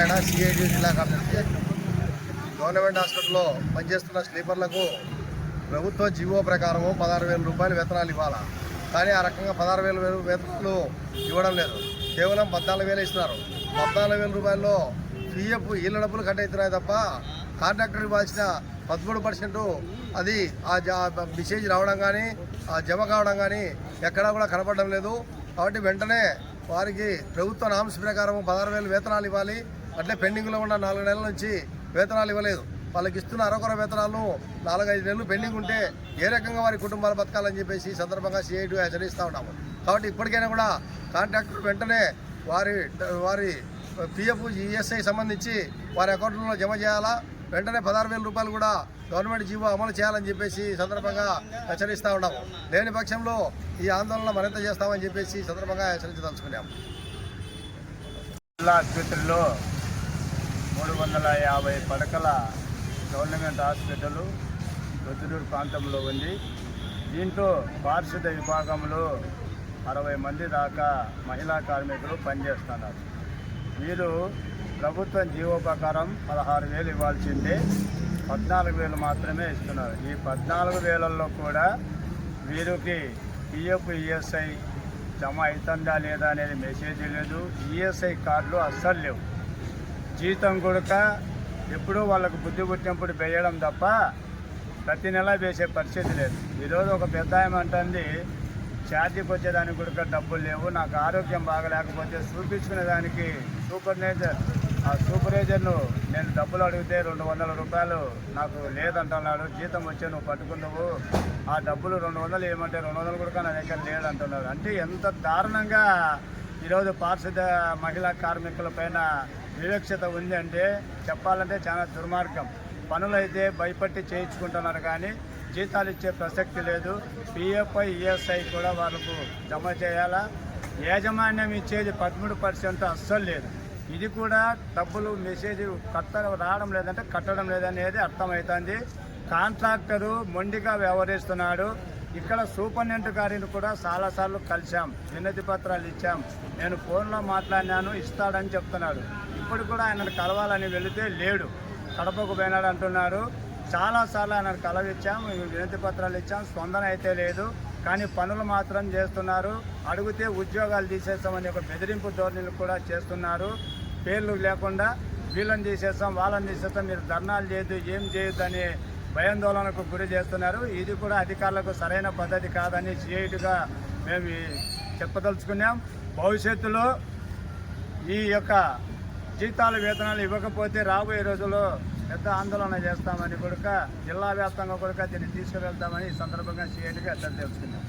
Satyanarayana, CIT జిల్లా కార్యదర్శి. Government హాస్పిటల్లో పనిచేస్తున్న స్లీపర్లకు ప్రభుత్వ జీవో ప్రకారము 16,000 రూపాయలు వేతనాలు ఇవ్వాలి. కానీ ఆ రకంగా 16,000 వేతనాలు ఇవ్వడం లేదు. కేవలం 14,000 ఇస్తున్నారు. 14,000 రూపాయల్లో పిఎఫ్ ఇళ్ళ డబ్బులు కట్ అవుతున్నాయి తప్ప కాంట్రాక్టర్ ఇవ్వాల్సిన 13% అది ఆ మెసేజ్ రావడం కానీ ఆ జమ కావడం కానీ ఎక్కడా కూడా కనపడడం లేదు. కాబట్టి వెంటనే వారికి ప్రభుత్వ నామ్స్ ప్రకారం 16,000 వేతనాలు ఇవ్వాలి. అట్లే పెండింగ్లో ఉన్న 4 నెలల నుంచి వేతనాలు ఇవ్వలేదు. వాళ్ళకి ఇస్తున్న అరకొర వేతనాలను 4-5 నెలలు పెండింగ్ ఉంటే ఏ రకంగా వారి కుటుంబాలు బతకాలని చెప్పేసి సందర్భంగా సిఐటి హెచ్చరిస్తూ ఉన్నాము. కాబట్టి ఇప్పటికైనా కూడా కాంట్రాక్టర్ వెంటనే వారి పిఎఫ్ ఈఎస్ఐ సంబంధించి వారి అకౌంట్లలో జమ చేయాలా. వెంటనే 16,000 రూపాయలు కూడా గవర్నమెంట్ జీవో అమలు చేయాలని చెప్పేసి సందర్భంగా హెచ్చరిస్తూ ఉన్నాము. లేని పక్షంలో ఈ ఆందోళన మరింత చేస్తామని చెప్పేసి సందర్భంగా హెచ్చరించదలుచుకున్నాము. జిల్లా ఆసుపత్రిలో 350 పడకల గవర్నమెంట్ హాస్పిటల్ ప్రొద్దుటూరు ప్రాంతంలో ఉంది. దీంట్లో పారిశుద్ధ విభాగంలో 60 మంది దాకా మహిళా కార్మికులు పనిచేస్తున్నారు. వీరు ప్రభుత్వం జీవో ప్రకారం 16,000 ఇవ్వాల్సిందే 14,000 మాత్రమే ఇస్తున్నారు. ఈ 14,000లో కూడా వీరికి పిఎఫ్ ఈఎస్ఐ జమ అవుతుందా లేదా అనేది మెసేజ్ లేదు. ఈఎస్ఐ కార్డులు అస్సలు లేవు. జీతం కూడా ఎప్పుడూ వాళ్ళకు బుద్ధి పుట్టినప్పుడు వేయడం తప్ప ప్రతి నెల వేసే పరిస్థితి లేదు. ఈరోజు ఒక పెద్ద ఏమంటుంది, ఛార్జీకి వచ్చేదానికి కూడా డబ్బులు లేవు, నాకు ఆరోగ్యం బాగలేకపోతే చూపించుకునే దానికి సూపర్వైజర్ను నేను డబ్బులు అడిగితే 200 రూపాయలు నాకు లేదంటున్నాడు. జీతం వచ్చే నువ్వు పట్టుకున్నావు, ఆ డబ్బులు 200 ఏమంటే 200 కూడా నా దగ్గర లేదంటున్నాడు. అంటే ఎంత దారుణంగా ఈరోజు పారిశుద్ధ మహిళా కార్మికుల పైన వివక్షత ఉంది అంటే చెప్పాలంటే చాలా దుర్మార్గం. పనులైతే భయపట్టి చేయించుకుంటున్నారు కానీ జీతాలు ఇచ్చే ప్రసక్తి లేదు. పిఎఫ్ఐ ఈఎస్ఐ కూడా వాళ్ళకు జమ చేయాలా. యాజమాన్యం ఇచ్చేది 13% అస్సలు లేదు. ఇది కూడా డబ్బులు మెసేజ్ రావడం లేదంటే కట్టడం లేదనేది అర్థమవుతుంది. కాంట్రాక్టరు మొండిగా వ్యవహరిస్తున్నాడు. ఇక్కడ సూపరింటెండెంట్ గారిని కూడా చాలాసార్లు కలిసాం, వినతి పత్రాలు ఇచ్చాం. నేను ఫోన్లో మాట్లాడినాను, ఇస్తాడని చెప్తున్నాడు. ఇప్పుడు కూడా ఆయనను కలవాలని వెళితే లేడు, కడపకు పోయినాడు అంటున్నారు. చాలాసార్లు ఆయనను కలవిచ్చాం, వినతి పత్రాలు ఇచ్చాం, స్పందన అయితే లేదు. కానీ పనులు మాత్రం చేస్తున్నారు. అడిగితే ఉద్యోగాలు తీసేస్తామని ఒక బెదిరింపు ధోరణిలు కూడా చేస్తున్నారు. పేర్లు లేకుండా వీళ్ళని తీసేస్తాం వాళ్ళని తీసేస్తాం, మీరు ధర్నాలు చేయొద్దు ఏం చేయొద్దు అని భయాందోళనకు గురి చేస్తున్నారు. ఇది కూడా అధికారులకు సరైన పద్ధతి కాదని సిఐటిగా మేము చెప్పదలుచుకున్నాం. భవిష్యత్తులో ఈ యొక్క జీతాలు వేతనాలు ఇవ్వకపోతే రాబోయే రోజుల్లో పెద్ద ఆందోళన చేస్తామని కూడా జిల్లా వ్యాప్తంగా కూడా దీన్ని తీసుకువెళ్తామని ఈ సందర్భంగా సిఐటిగా తెలుసుకున్నాం.